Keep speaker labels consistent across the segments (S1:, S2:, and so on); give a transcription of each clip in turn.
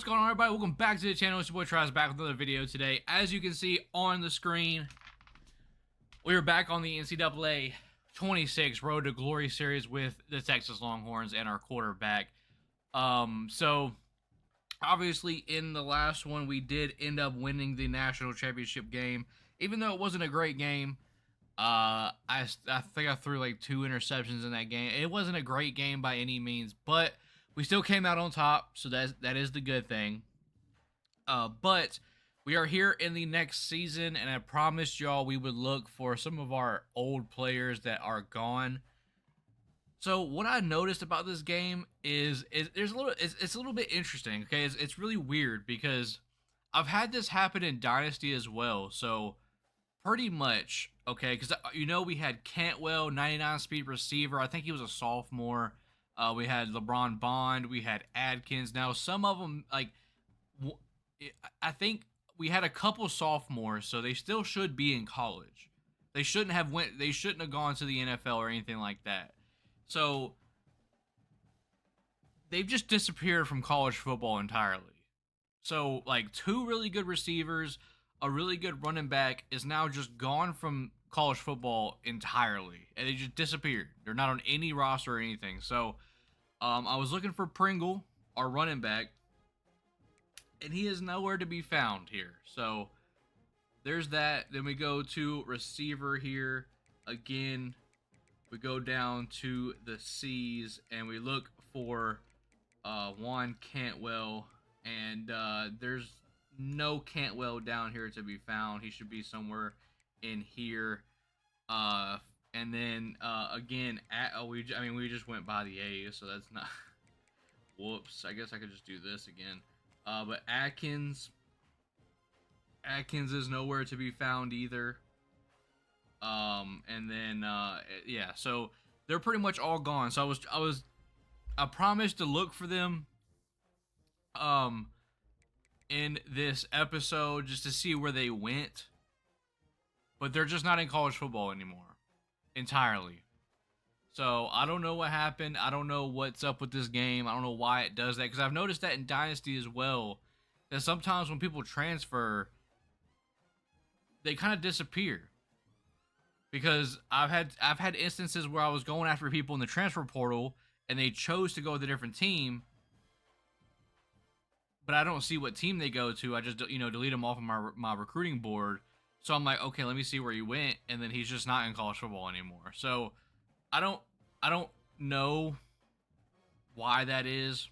S1: What's going on, everybody? Welcome back to the channel. It's your boy Travis back with another video today. As you can see on the screen, we are back on the NCAA 26 Road to Glory series with the Texas Longhorns and our quarterback. So obviously in the last one we did end up winning the national championship game, even though it wasn't a great game. I think I threw like 2 interceptions in that game. It wasn't a great game by any means, but we still came out on top, so that is the good thing. But we are here in the next season, and I promised y'all we would look for some of our old players that are gone. So what I noticed about this game is there's a little it's a little bit interesting. Okay, it's really weird because I've had this happen in Dynasty as well. So pretty much, okay, because we had Cantwell, 99 speed receiver. I think he was a sophomore. We had LeBron Bond. We had Adkins. Now some of them, like, I think we had a couple sophomores, so they still should be in college. They shouldn't have gone to the NFL or anything like that. So they've just disappeared from college football entirely. So like 2 really good receivers, a really good running back is now just gone from college football entirely, and they just disappeared. They're not on any roster or anything. So I was looking for Pringle, our running back, and he is nowhere to be found here. So there's that. Then we go to receiver here. Again, we go down to the C's, and we look for Juan Cantwell, and there's no Cantwell down here to be found. He should be somewhere in here. And then again, we just went by the A, so that's not. Whoops. I guess I could just do this again. But Atkins is nowhere to be found either. And then yeah, so they're pretty much all gone. So I promised to look for them in this episode just to see where they went. But they're just not in college football anymore entirely. So I don't know what happened. I don't know what's up with this game. I don't know why it does that, because I've noticed that in Dynasty as well, that sometimes when people transfer, they kind of disappear. Because I've had instances where I was going after people in the transfer portal and they chose to go with a different team, but I don't see what team they go to. I just delete them off of my recruiting board. So I'm like, okay, let me see where he went, and then he's just not in college football anymore. So I don't know why that is.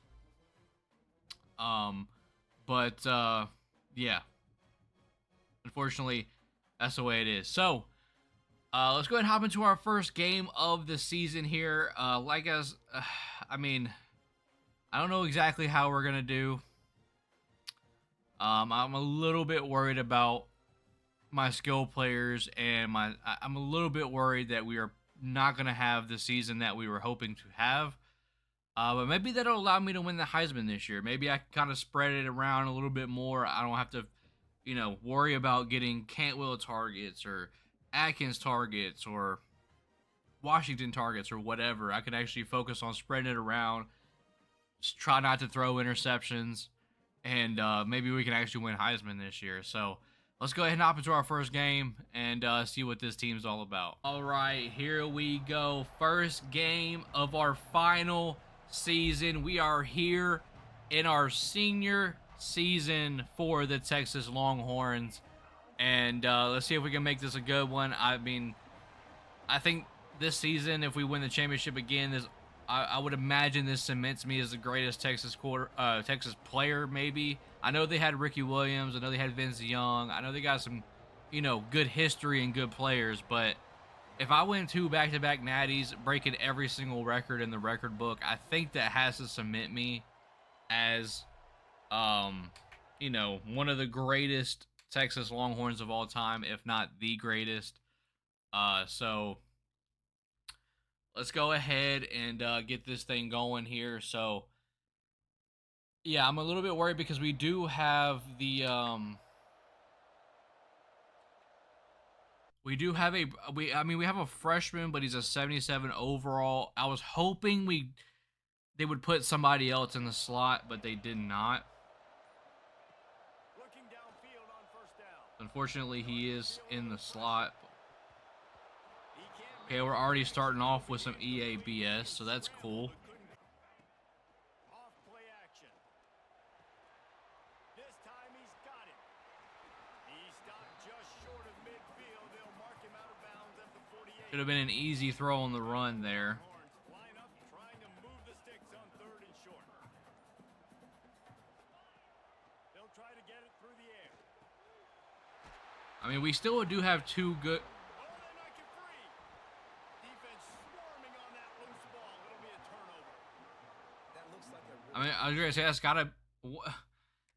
S1: But yeah. Unfortunately, that's the way it is. So let's go ahead and hop into our first game of the season here. I don't know exactly how we're gonna do. I'm a little bit worried about my skill players, and I'm a little bit worried that we are not going to have the season that we were hoping to have. But maybe that'll allow me to win the Heisman this year. Maybe I can kind of spread it around a little bit more. I don't have to, worry about getting Cantwell targets or Atkins targets or Washington targets or whatever. I can actually focus on spreading it around. Just try not to throw interceptions, and maybe we can actually win Heisman this year. So let's go ahead and hop into our first game and see what this team's all about. All right, here we go. First game of our final season. We are here in our senior season for the Texas Longhorns. And let's see if we can make this a good one. I think this season, if we win the championship again, I would imagine this cements me as the greatest Texas player, maybe. I know they had Ricky Williams. I know they had Vince Young. I know they got some, good history and good players. But if I win 2 back-to-back natties, breaking every single record in the record book, I think that has to cement me as, one of the greatest Texas Longhorns of all time, if not the greatest. So let's go ahead and get this thing going here. So yeah, I'm a little bit worried because we do have the we have a freshman, but he's a 77 overall. I was hoping they would put somebody else in the slot, but they did not. Unfortunately, he is in the slot. Okay, we're already starting off with some EABS, so that's cool. Could have been an easy throw on the run there. I mean, we still do have two good. I mean, I was gonna say that's gotta,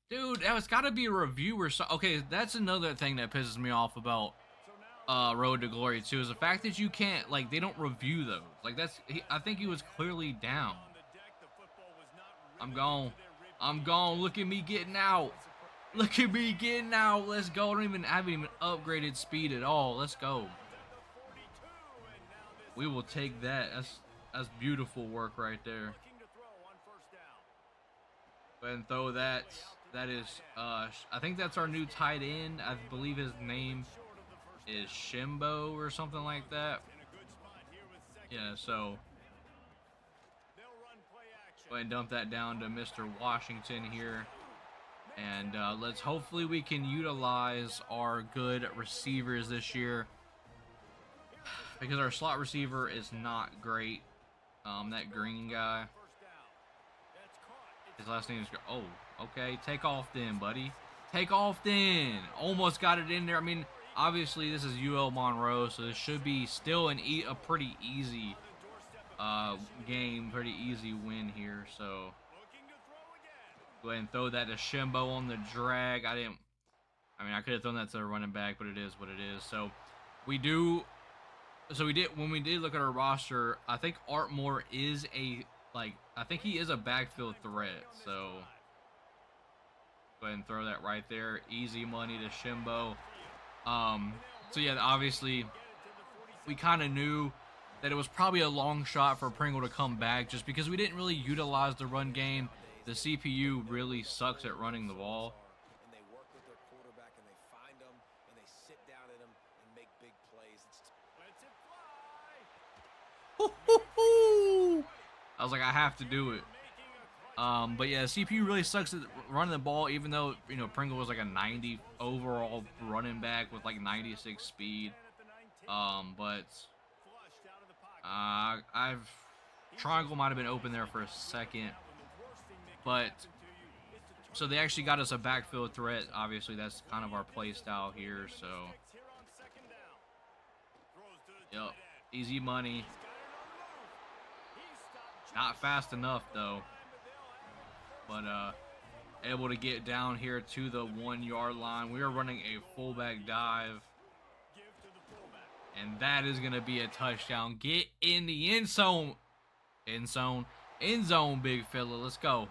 S1: dude. That's gotta be a review or so. Okay, that's another thing that pisses me off about Road to Glory too, is the fact that you can't, like, they don't review those. Like, I think he was clearly down. I'm gone. I'm gone. Look at me getting out. Look at me getting out. Let's go. I haven't even upgraded speed at all. Let's go. We will take that. That's beautiful work right there. Go ahead and throw that. That is, I think that's our new tight end. I believe his name is Shimbo or something like that. Yeah, so go ahead and dump that down to Mr. Washington here. And let's hopefully we can utilize our good receivers this year, because our slot receiver is not great. That green guy. His last name is... Oh, okay. Take off then, buddy. Take off then. Almost got it in there. I mean, obviously this is UL Monroe, so this should be still a pretty easy game, pretty easy win here. So go ahead and throw that to Shimbo on the drag. I could have thrown that to the running back, but it is what it is. So we did when we did look at our roster, I think Art Moore is I think he is a backfield threat. So go ahead and throw that right there. Easy money to Shimbo. So yeah, obviously we kind of knew that it was probably a long shot for Pringle to come back, just because we didn't really utilize the run game. The CPU really sucks at running the ball.
S2: And they work with their quarterback and they find them and they sit down at him and make big plays.
S1: I was like, I have to do it. But yeah, CPU really sucks at running the ball, even though, you know, Pringle was like a 90 overall running back with like 96 speed. Triangle might have been open there for a second. But so they actually got us a backfield threat. Obviously, that's kind of our play style here. So, yep, easy money. Not fast enough though. But able to get down here to the 1 yard line. We are running a fullback dive, and that is gonna be a touchdown. Get in the end zone, end zone, big fella. Let's go.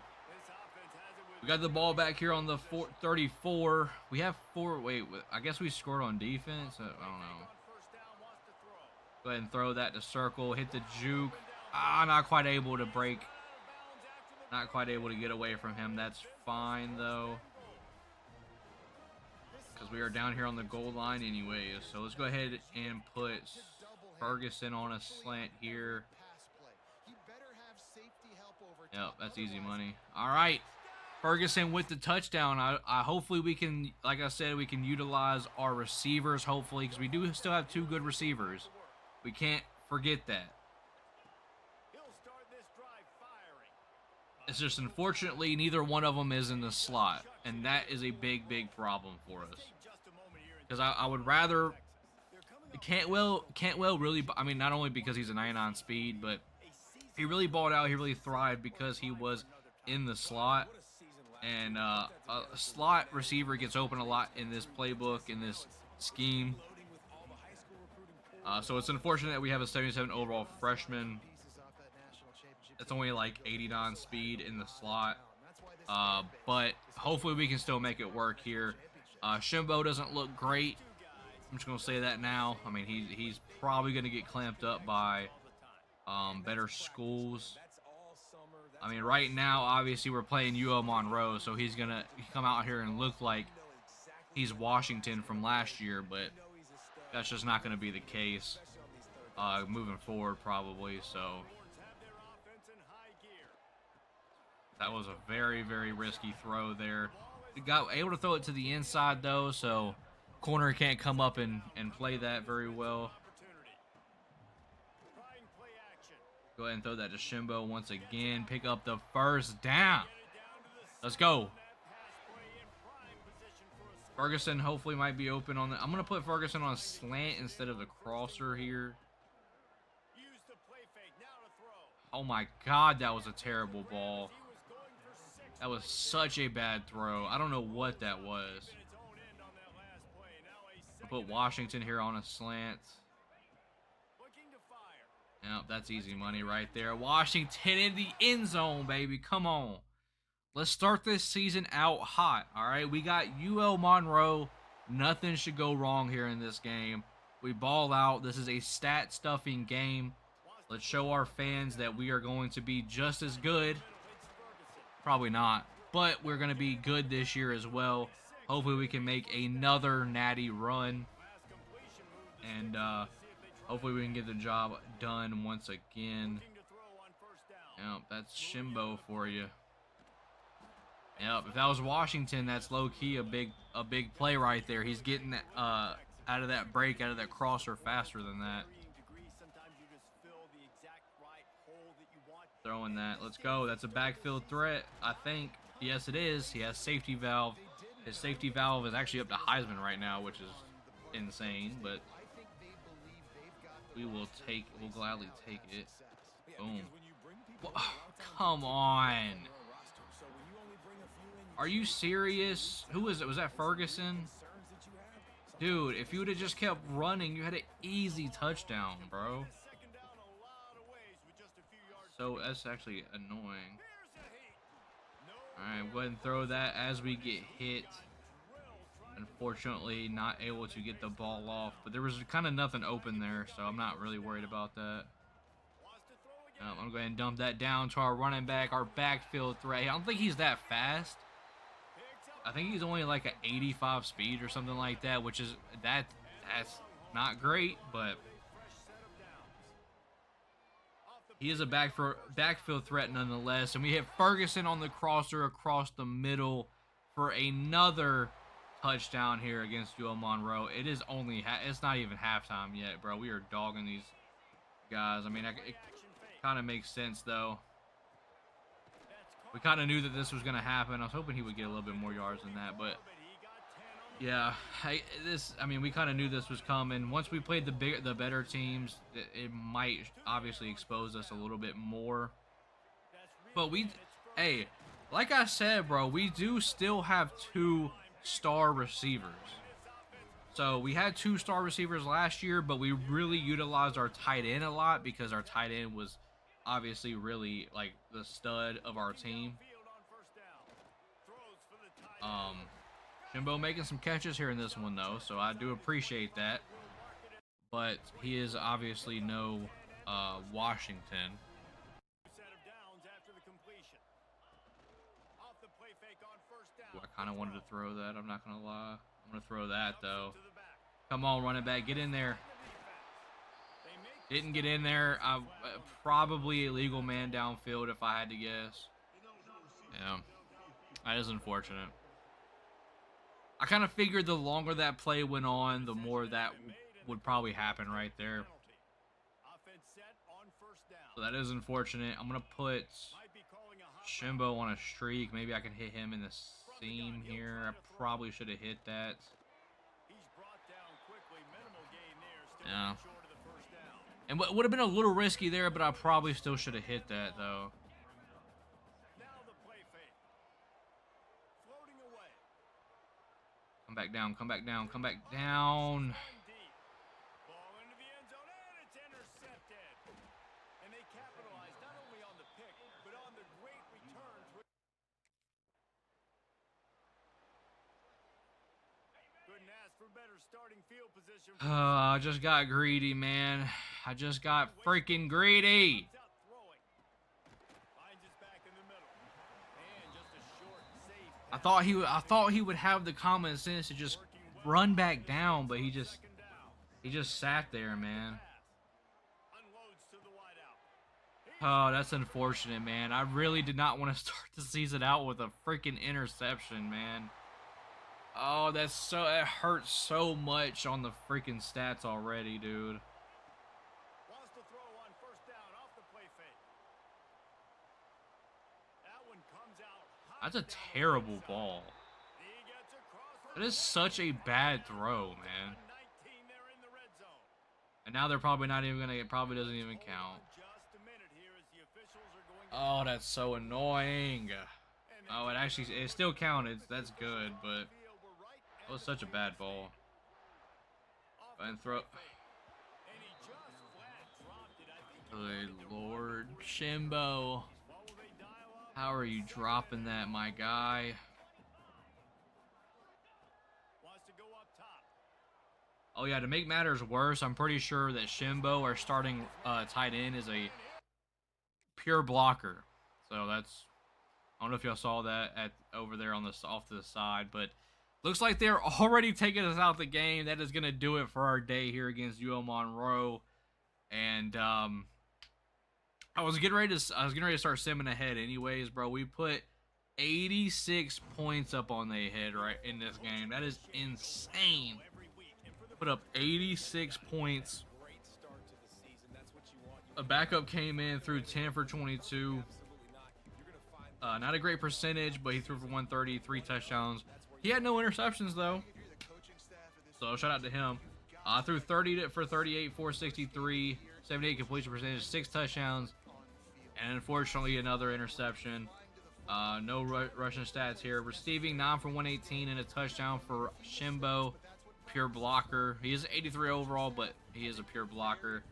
S1: We got the ball back here on the 34. We have 4. Wait, I guess we scored on defense. I don't know. Go ahead and throw that to circle. Hit the juke. Not quite able to break. Not quite able to get away from him. That's fine, though, because we are down here on the goal line anyway. So let's go ahead and put Ferguson on a slant here. Yep, that's easy money. All right. Ferguson with the touchdown. I hopefully we can, like I said, we can utilize our receivers, hopefully, because we do still have 2 good receivers. We can't forget that. It's just, unfortunately, neither one of them is in the slot, and that is a big, big problem for us. Because I would rather... Cantwell really... I mean, not only because he's a 99 speed, but he really balled out. He really thrived because he was in the slot. And a slot receiver gets open a lot in this playbook, in this scheme. So it's unfortunate that we have a 77 overall freshman. It's only like 89 speed in the slot. But hopefully we can still make it work here. Shimbo doesn't look great. I'm just going to say that now. I mean, he's probably going to get clamped up by better schools. I mean, right now, obviously, we're playing UL Monroe, so he's going to come out here and look like he's Washington from last year, but that's just not going to be the case moving forward probably. So that was a very, very risky throw there. He got able to throw it to the inside though, so corner can't come up and play that very well. Go ahead and throw that to Shimbo once again. Pick up the first down. Let's go. Ferguson hopefully might be open on the. I'm going to put Ferguson on a slant instead of the crosser here. Oh my God, that was a terrible ball. That was such a bad throw. I don't know what that was. I'll put Washington here on a slant. Yep, that's easy money right there. Washington in the end zone, baby. Come on. Let's start this season out hot, all right? We got UL Monroe. Nothing should go wrong here in this game. We ball out. This is a stat-stuffing game. Let's show our fans that we are going to be just as good. Probably not, but we're going to be good this year as well. Hopefully we can make another natty run. And hopefully we can get the job done once again. Yep, that's Shimbo for you. Yep, if that was Washington, that's low-key a big play right there. He's getting out of that break, out of that crosser faster than that. Throwing that. Let's go. That's a backfield threat, I think. Yes, it is. He has safety valve. His safety valve is actually up to Heisman right now, which is insane, but we'll gladly take it. Boom. Oh, come on. Are you serious? Who was it? Was that Ferguson? Dude, if you would have just kept running, you had an easy touchdown, bro. So that's actually annoying. Alright, go ahead and throw that as we get hit. Unfortunately, not able to get the ball off. But there was kind of nothing open there, so I'm not really worried about that. I'm going to go ahead and dump that down to our running back, our backfield threat. I don't think he's that fast. I think he's only like an 85 speed or something like that, which is, that's not great, but he is a backfield threat nonetheless. And we hit Ferguson on the crosser across the middle for another touchdown here against UL Monroe. It is only, it's not even halftime yet, bro. We are dogging these guys. I mean, it kind of makes sense, though. We kind of knew that this was going to happen. I was hoping he would get a little bit more yards than that, but yeah, I mean, we kind of knew this was coming. Once we played the better teams, it might obviously expose us a little bit more. But hey, like I said, bro, we do still have 2 star receivers. So we had 2 star receivers last year, but we really utilized our tight end a lot because our tight end was obviously really like the stud of our team. Jimbo making some catches here in this one though, so I do appreciate that. But he is obviously no Washington. Ooh, I kind of wanted to throw that, I'm not gonna lie. I'm gonna throw that though. Come on, running back, get in there. Didn't get in there. Probably illegal man downfield if I had to guess. Yeah, that is unfortunate. I kind of figured the longer that play went on, the more that would probably happen right there. So that is unfortunate. I'm going to put Shimbo on a streak. Maybe I can hit him in the seam here. I probably should have hit that. Yeah. And what would have been a little risky there, but I probably still should have hit that, though. Come back down, come back down, come back down. I just got greedy, man. I just got freaking greedy. I thought he would have the common sense to just run back down, but he just sat there, man. Oh, that's unfortunate, man. I really did not want to start the season out with a freaking interception, man. Oh, it hurts so much on the freaking stats already, dude. That's a terrible ball. That is such a bad throw, man. And now they're probably not even gonna. It probably doesn't even count. Oh, that's so annoying. Oh, it still counted. That's good, but it was such a bad ball. And throw. Good Lord, Shimbo. How are you dropping that, my guy? Oh yeah, to make matters worse, I'm pretty sure that Shimbo, our starting tight end, is a pure blocker. So that's, I don't know if y'all saw that at over there on the off to the side, but looks like they're already taking us out the game. That is gonna do it for our day here against UL Monroe. And I was getting ready to start simming ahead anyways, bro. We put 86 points up on the head right in this game. That is insane. Put up 86 points. A backup came in, threw 10 for 22. Not a great percentage, but he threw for 130, 3 touchdowns. He had no interceptions though, so shout out to him. Threw 30 for 38, 463, 78 completion percentage, 6 touchdowns, and unfortunately another interception. No rushing stats here. Receiving 9 for 118 and a touchdown for Shimbo. Pure blocker. He is 83 overall, but he is a pure blocker.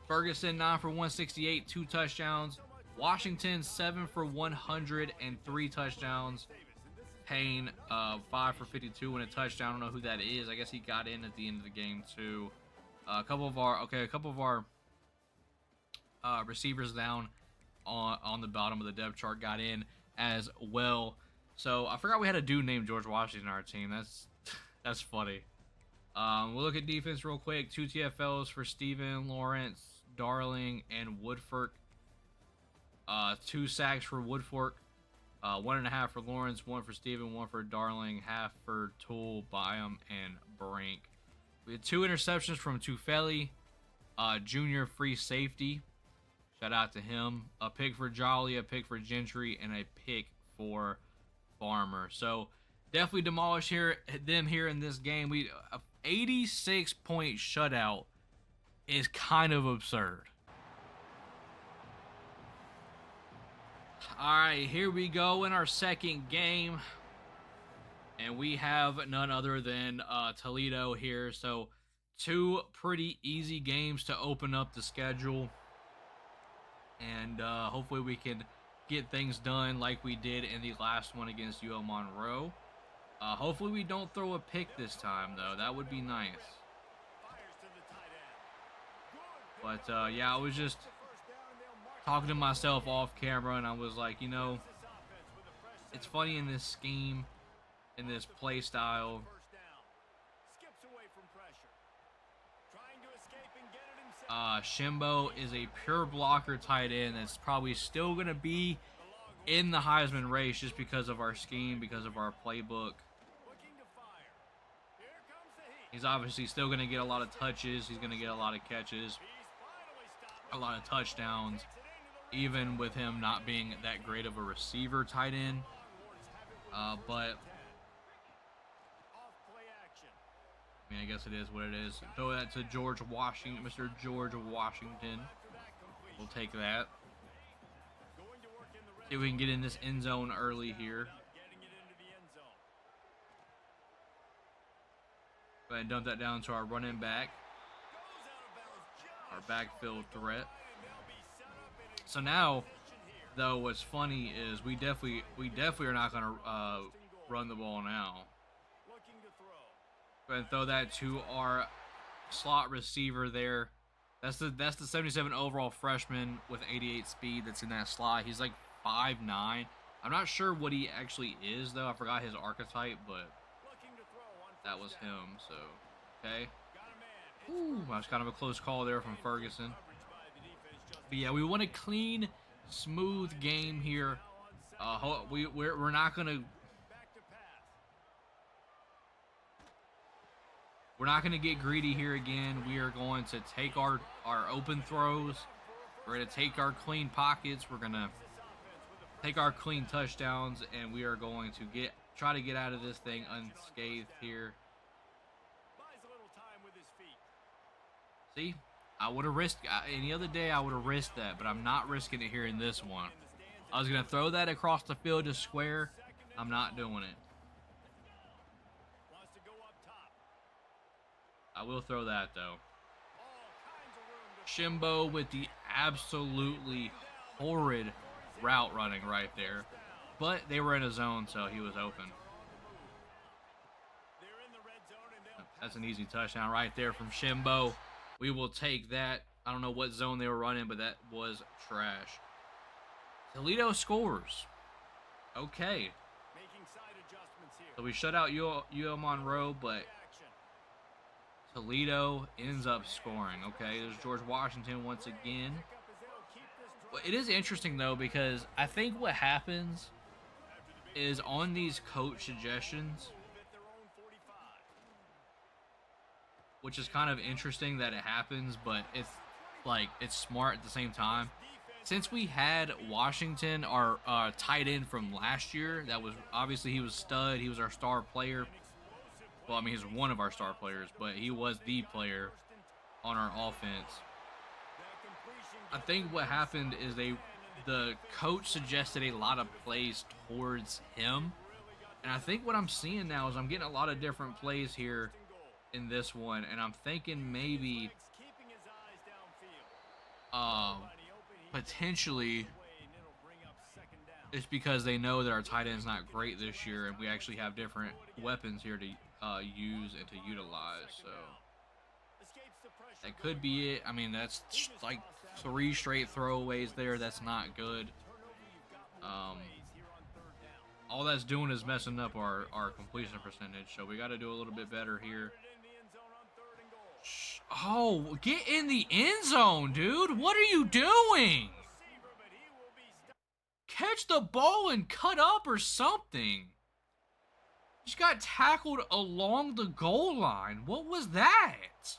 S1: Ferguson 9 for 168, 2 touchdowns. Washington 7 for 100 and 3 touchdowns. Payne 5 for 52 and a touchdown. I don't know who that is. I guess he got in at the end of the game too. A couple of our receivers down on the bottom of the depth chart got in as well. So I forgot we had a dude named George Washington on our team. That's funny. We'll look at defense real quick. 2 TFLs for Steven, Lawrence, Darling, and Woodfork. 2 sacks for Woodfork. 1.5 for Lawrence, 1 for Steven, 1 for Darling, half for Tool, Byam, and Brink. We had 2 interceptions from Tufeli, junior free safety. Shout out to him. A pick for Jolly, a pick for Gentry, and a pick for Farmer. So definitely demolished them here in this game. 86-point shutout is kind of absurd. All right, here we go in our second game, and we have none other than Toledo here. So 2 pretty easy games to open up the schedule, and hopefully we can get things done like we did in the last one against UL Monroe. Hopefully we don't throw a pick this time, though. That would be nice. But yeah, I was just talking to myself off camera, and I was like, you know, it's funny in this scheme, in this play style. Shimbo is a pure blocker tight end that's probably still going to be in the Heisman race just because of our scheme, because of our playbook. He's obviously still going to get a lot of touches. He's going to get a lot of catches, a lot of touchdowns, even with him not being that great of a receiver tight end. But I mean, I guess it is what it is. Throw that to George Washington, Mr. George Washington. We'll take that. See if we can get in this end zone early here. Go ahead and dump that down to our running back. Our backfield threat. So now, though, what's funny is we definitely are not going to run the ball now. Go ahead and throw that to our slot receiver there. That's the 77 overall freshman with 88 speed that's in that slot. He's like 5'9", I'm not sure what he actually is, though. I forgot his archetype, but that was him, so, okay. Ooh, that was kind of a close call there from Ferguson. But yeah, we want a clean, smooth game here. We're not gonna get greedy here again. We are going to take our open throws. We're gonna take our clean pockets. We're gonna take our clean touchdowns, and we are going to try to get out of this thing unscathed here. See, I would have risked any other day. I would have risked that, but I'm not risking it here in this one. I was gonna throw that across the field to square. I'm not doing it. I will throw that though. Shimbo with the absolutely horrid route running right there, but they were in a zone, so he was open. That's an easy touchdown right there from Shimbo. We will take that. I don't know what zone they were running, but that was trash. Toledo scores. Okay. So we shut out UL Monroe, but Toledo ends up scoring. Okay, there's George Washington once again. Well, it is interesting, though, because I think what happens is on these coach suggestions, which is kind of interesting that it happens, but it's smart at the same time. Since we had Washington, our tight end from last year, that was obviously he was stud. He was our star player. Well, I mean, he's one of our star players, but he was the player on our offense. I think what happened is the coach suggested a lot of plays towards him, and I think what I'm seeing now is I'm getting a lot of different plays here in this one, and I'm thinking maybe potentially it's because they know that our tight end's not great this year, and we actually have different weapons here to use and to utilize. So that could be it. I mean, that's like 3 straight throwaways there. That's not good. All that's doing is messing up our completion percentage. So we got to do a little bit better here. Oh, get in the end zone, dude. What are you doing? Catch the ball and cut up or something. Just got tackled along the goal line. What was that?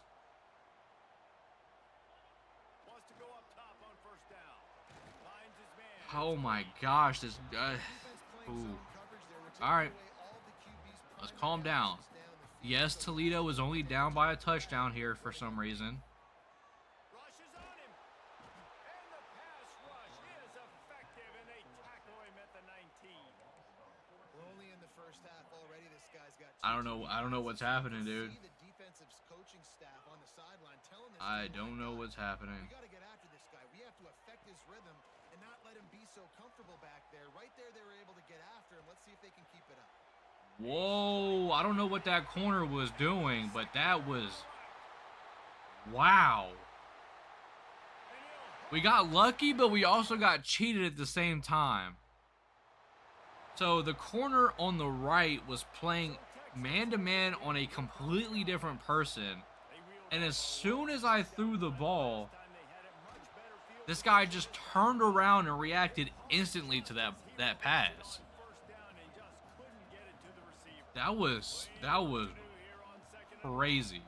S1: Oh my gosh, this ooh. All right. Let's calm down. Yes, Toledo is only down by a touchdown here for some reason. I don't know what's happening, dude. I don't know what's happening. We got to get after this guy. We have to affect his rhythm and not let him be so comfortable back there. Right there, they were able to get after him. Let's see if they can keep it up. Whoa, I don't know what that corner was doing, but that was... Wow. We got lucky, but we also got cheated at the same time. So the corner on the right was playing man-to-man on a completely different person. And as soon as I threw the ball, this guy just turned around and reacted instantly to that pass. That was crazy.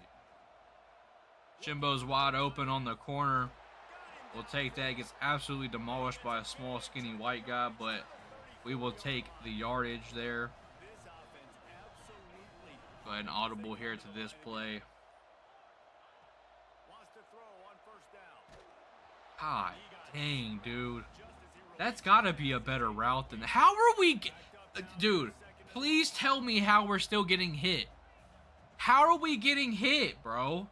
S1: Shimbo's wide open on the corner. We'll take that. Gets absolutely demolished by a small, skinny white guy, but we will take the yardage there. Go ahead and audible here to this play. God dang, dude. That's got to be a better route than... How are we... Dude, please tell me how we're still getting hit. How are we getting hit, bro?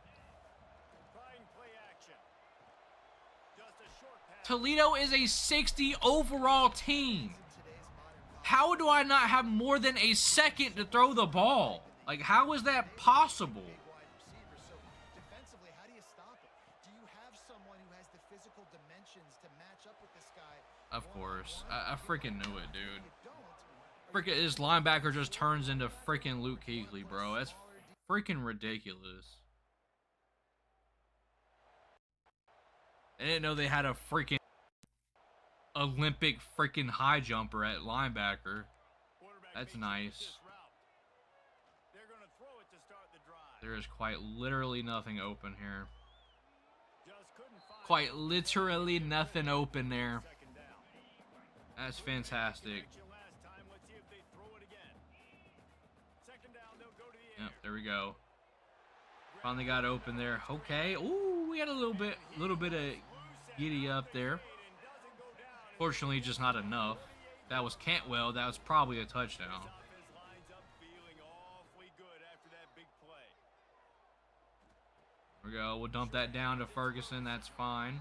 S1: Toledo is a 60 overall team. How do I not have more than a second to throw the ball? Like, how is that possible? Of course. I freaking knew it, dude. Freaking this linebacker just turns into freaking Luke Kuechly, bro. That's freaking ridiculous. I didn't know they had a freaking Olympic freaking high jumper at linebacker. That's nice. There is quite literally nothing open here. Quite literally nothing open there. That's fantastic. Yep, there we go. Finally got open there. Okay. Ooh, we had a little bit of giddy up there. Fortunately, just not enough. That was Cantwell. That was probably a touchdown. There we go. We'll dump that down to Ferguson. That's fine.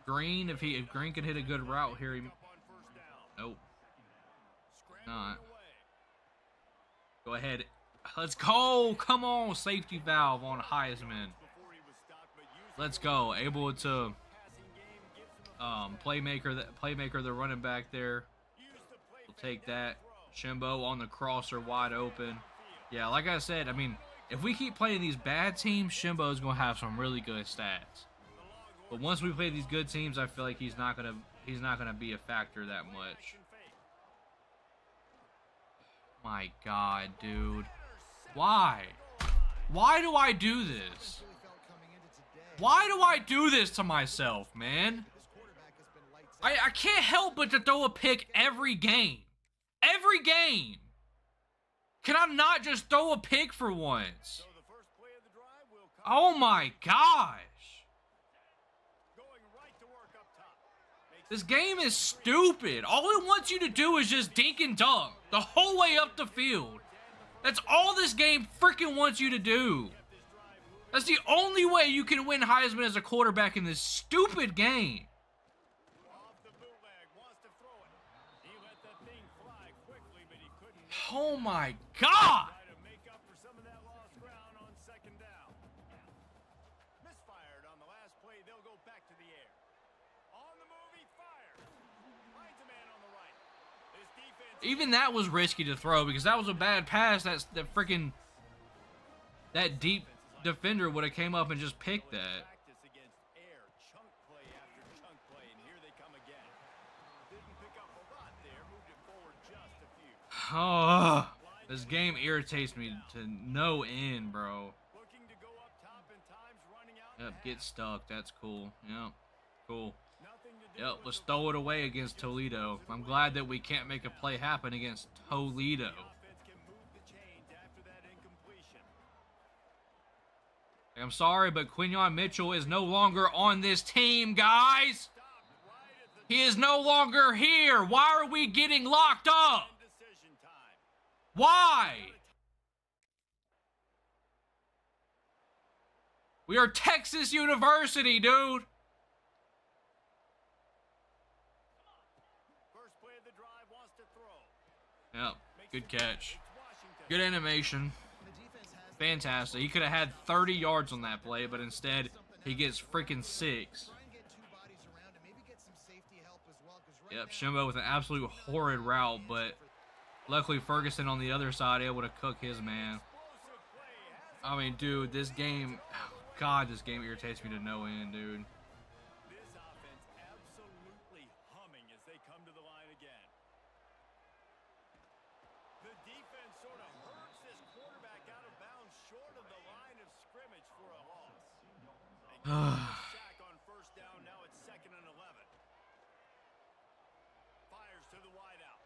S1: Green, if Green could hit a good route here, nope. Not. Go ahead. Let's go. Come on, safety valve on Heisman. Let's go. Able to playmaker the running back there. We'll take that. Shimbo on the crosser wide open. Yeah, like I said, I mean, if we keep playing these bad teams, Shimbo's gonna have some really good stats. But once we play these good teams, I feel like he's not gonna be a factor that much. My God, dude. Why? Why do I do this? Why do I do this to myself, man? I can't help but to throw a pick every game. Every game. Can I not just throw a pick for once? Oh my gosh. This game is stupid. All it wants you to do is just dink and dunk the whole way up the field. That's all this game freaking wants you to do. That's the only way you can win Heisman as a quarterback in this stupid game. Oh my God. Even that was risky to throw because that was a bad pass. That deep defender would have came up and just picked that. Oh, this game irritates me to no end, bro. Yep, get stuck. That's cool. Yep, cool. Yep, let's throw it away against Toledo. I'm glad that we can't make a play happen against Toledo. I'm sorry, but Quinyon Mitchell is no longer on this team, guys. He is no longer here. Why are we getting locked up? Why? We are Texas University, dude. Yep, good catch. Good animation. Fantastic. He could have had 30 yards on that play, but instead he gets freaking 6. Yep, Shimbo with an absolute horrid route, but luckily Ferguson on the other side able to cook his man. I mean, dude, this game, God, this game irritates me to no end, dude.
S2: Sack on first down. Now it's 2nd and 11. Fires to the wideout.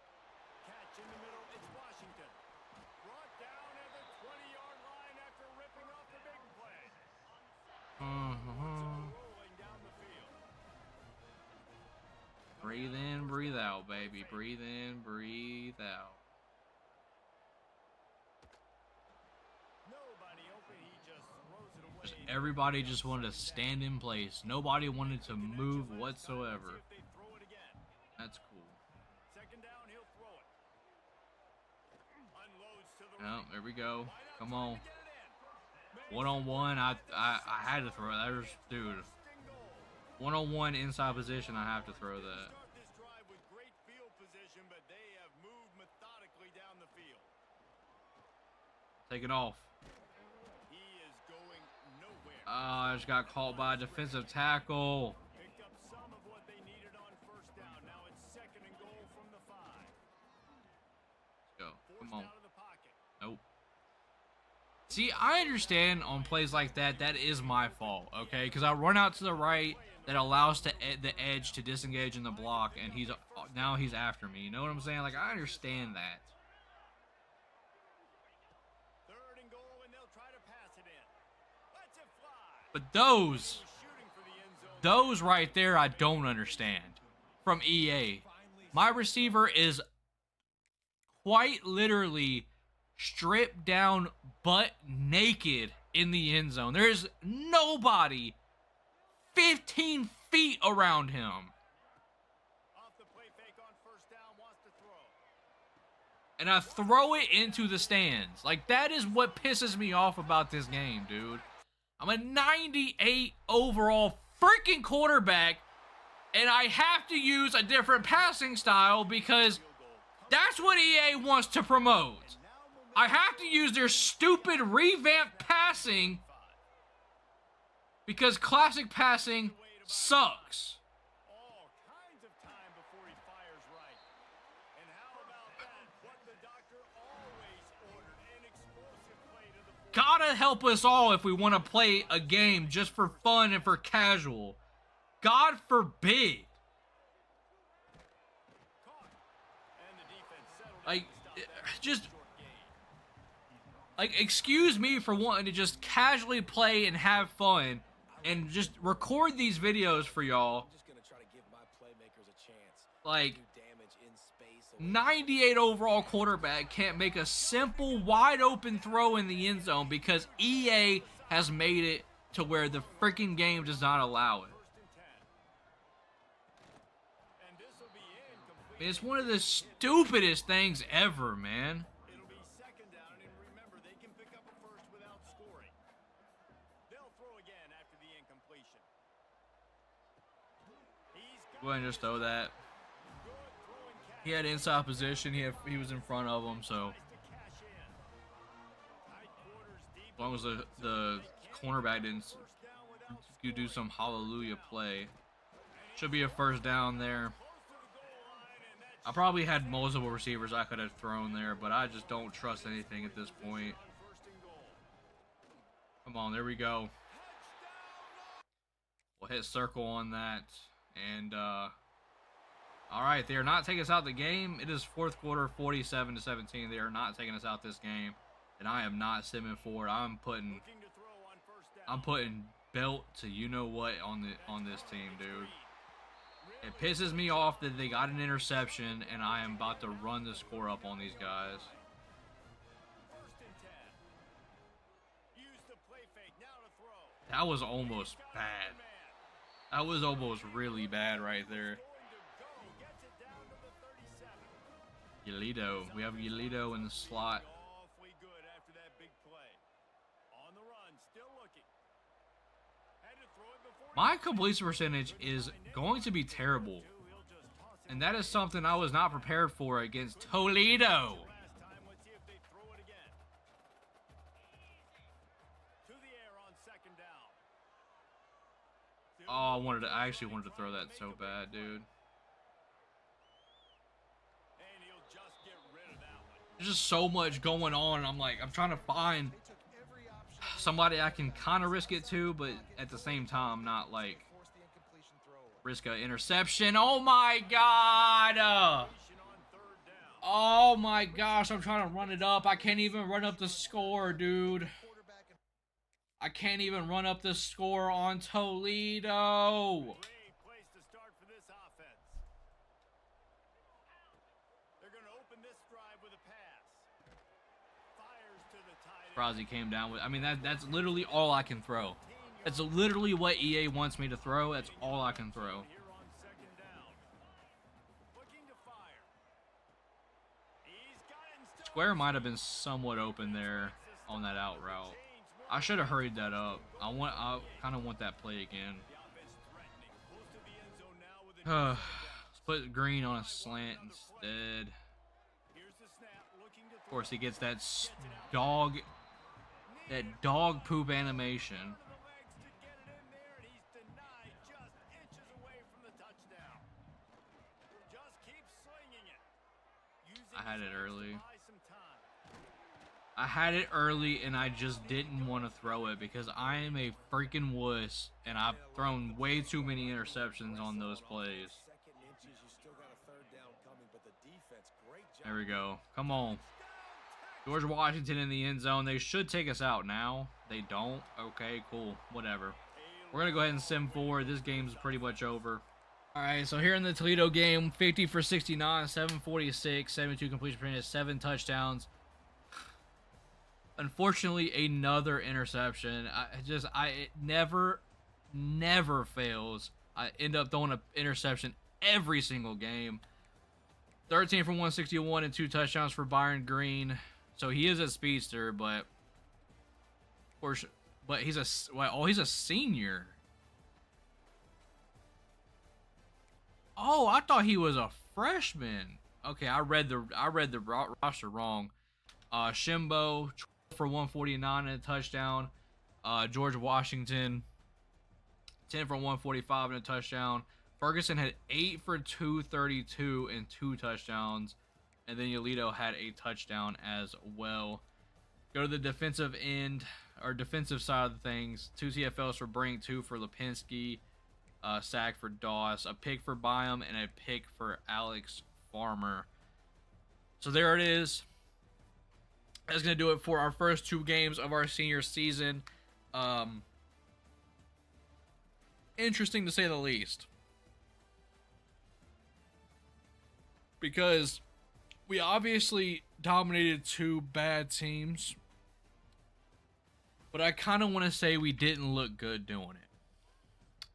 S2: Catch in the middle. It's Washington. Brought down at the 20-yard line after ripping off the big play. Rolling down the field.
S1: Breathe in, breathe out, baby. Breathe in, breathe out. Everybody just wanted to stand in place. Nobody wanted to move whatsoever. That's cool. Oh, there we go. Come on. One-on-one, I had to throw it. There's, dude. 1-on-1 inside position, I have to throw that.
S2: Start this drive with great field position, but they have moved methodically down the field.
S1: Take it off.
S2: He is going nowhere.
S1: I just got caught by a defensive tackle.
S2: Picked up some of what they needed on first down. Now it's 2nd and goal from the 5.
S1: Let's go. Come on.
S2: Forced out of the pocket.
S1: Nope. See, I understand on plays like that, that is my fault, okay? Because I run out to the right, that allows the edge to disengage in the block, and now he's after me. You know what I'm saying? Like, I understand that.
S2: 3rd and goal, and they'll try to pass it in. Let's it fly.
S1: But
S2: Shooting for the end zone.
S1: those right there, I don't understand. From EA. My receiver is quite literally stripped down, butt naked in the end zone. There's nobody 15 feet around him.
S2: Off the play fake on first down, wants to throw.
S1: And I throw it into the stands. Like, that is what pisses me off about this game, dude. I'm a 98 overall freaking quarterback, and I have to use a different passing style because that's what EA wants to promote. I have to use their stupid revamped passing because classic passing sucks.
S2: All kinds of time before he fires right. And how about that? What the doctor always ordered, an explosive play to the
S1: Gotta help us all if we want to play a game just for fun and for casual. God forbid.
S2: caught. And the defense settled
S1: Like,
S2: in to stop that
S1: just,
S2: short gain.
S1: like, excuse me for wanting to just casually play and have fun and just record these videos for y'all.
S3: I'm just gonna try to give my playmakers a chance.
S1: Like,
S3: Do damage in space.
S1: 98 overall quarterback can't make a simple wide open throw in the end zone because EA has made it to where the freaking game does not allow it.
S2: 1st and 10. And this will be incomplete.
S1: I mean, it's one of the stupidest things ever, man.
S2: It'll be 2nd down, and remember, they can pick up a first without scoring. They'll throw again after the incompletion. He's got
S1: Go ahead and just throw that.
S2: good throwing catch.
S1: He had inside position. He was in front of him, so
S2: Tries to cash in. Tight quarters deep.
S1: as long as the cornerback didn't
S2: First down without
S1: do some hallelujah play, should be a first down there.
S2: close to the goal line, and that's
S1: I probably had multiple receivers I could have thrown there, but I just don't trust anything at this point.
S2: on 1st and goal.
S1: Come on, there we go. We'll hit circle on that, and all right, they are not taking us out the game. It is 4th quarter, 47-17. They are not taking us out this game, and I am not simming forward. I'm putting
S2: Looking to throw on 1st down.
S1: belt to you know what on this team, dude. It pisses me off that they got an interception, and I am about to run the score up on these guys.
S2: 1st and 10. Use the play fake now to throw.
S1: That was almost bad. That was almost really bad right there.
S2: Going to go. Gets it down to the 37.
S1: Yelito. We have Yelito in the slot.
S2: Awfully good after that big play. On the run, still looking. Had to throw it before
S1: My completion percentage is going to be terrible,
S2: he'll just toss it
S1: and that is something I was not prepared for against Toledo.
S2: last time. Let's see if they throw it again. To the air on 2nd down. Still
S1: Oh, I actually wanted to throw that so bad, dude.
S2: And he'll just get rid of that one.
S1: There's just so much going on. I'm trying to find somebody I can kind of risk it to, but at the same time, not like risk an interception. Oh my god!
S2: On 3rd down.
S1: Oh my gosh, I'm trying to run it up. I can't even run up the score, dude. I can't even run up the score on Toledo.
S2: Great place to start for this offense. They're going to open this drive with a pass. Fires to the tight end.
S1: Rozzy came down with. I mean, that's literally all I can throw. That's literally what EA wants me to throw. That's all I can throw.
S2: Here on 2nd down. Looking to fire. He's got it and still
S1: Square might have been somewhat open there on that out route. I should have hurried that up. I kind of want that play again.
S2: the offense threatening. the defensive
S1: Let's put Green on a slant instead.
S2: Here's the snap, looking to
S1: Of course, he gets that
S2: dog.
S1: dog poop animation.
S2: Turn of the legs to get it in there, and he's denied just inches away from the touchdown. Just keep slinging it. Using
S1: I had
S2: his
S1: it
S2: legs to
S1: early.
S2: buy some time.
S1: I had it early, and I just didn't want to throw it because I am a freaking wuss, and I've thrown way too many interceptions on those plays.
S3: Second inches, you still got a third down coming, but the defense, great job.
S1: There we go. Come on. George Washington in the end zone. They should take us out now. They don't. Okay, cool. Whatever. We're going to go ahead and sim forward. This game's pretty much over. All right, so here in the Toledo game, 50 for 69, 746, 72 completion percentage, 7 touchdowns. Unfortunately, another interception. It never fails. I end up throwing an interception every single game. 13 for 161 and 2 touchdowns for Byron Green. So he is a speedster, but he's a senior. Oh, I thought he was a freshman. Okay, I read the roster wrong. Shimbo 12 for 149 and a touchdown. George Washington 10 for 145 and a touchdown. Ferguson had 8 for 232 and 2 touchdowns. And then Yolito had a touchdown as well. Go to the defensive end, or defensive side of things. 2 TFLs for Brink, 2 for Lipinski, sack for Doss, a pick for Byam, and a pick for Alex Farmer. So there it is. That's going to do it for our first 2 games of our senior season. Interesting to say the least. Because we obviously dominated 2 bad teams, but I kind of want to say we didn't look good doing it.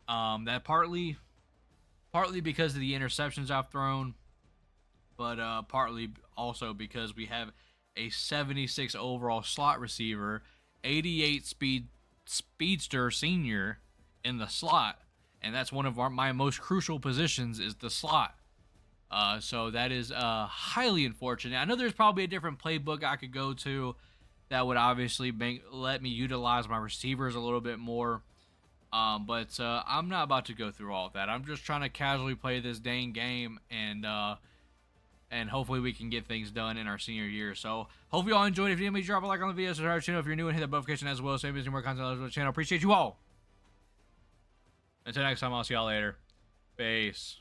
S1: That partly because of the interceptions I've thrown, but partly also because we have a 76 overall slot receiver, 88 speedster senior in the slot, and that's one of my most crucial positions is the slot. So that is highly unfortunate. I know there's probably a different playbook I could go to that would obviously let me utilize my receivers a little bit more. But I'm not about to go through all of that. I'm just trying to casually play this dang game and hopefully we can get things done in our senior year. So hope you all enjoyed. If you did, please drop a like on the video, subscribe to the channel if you're new, and hit that notification as well. So you more content on the channel. Appreciate you all. Until next time, I'll see y'all later. Peace.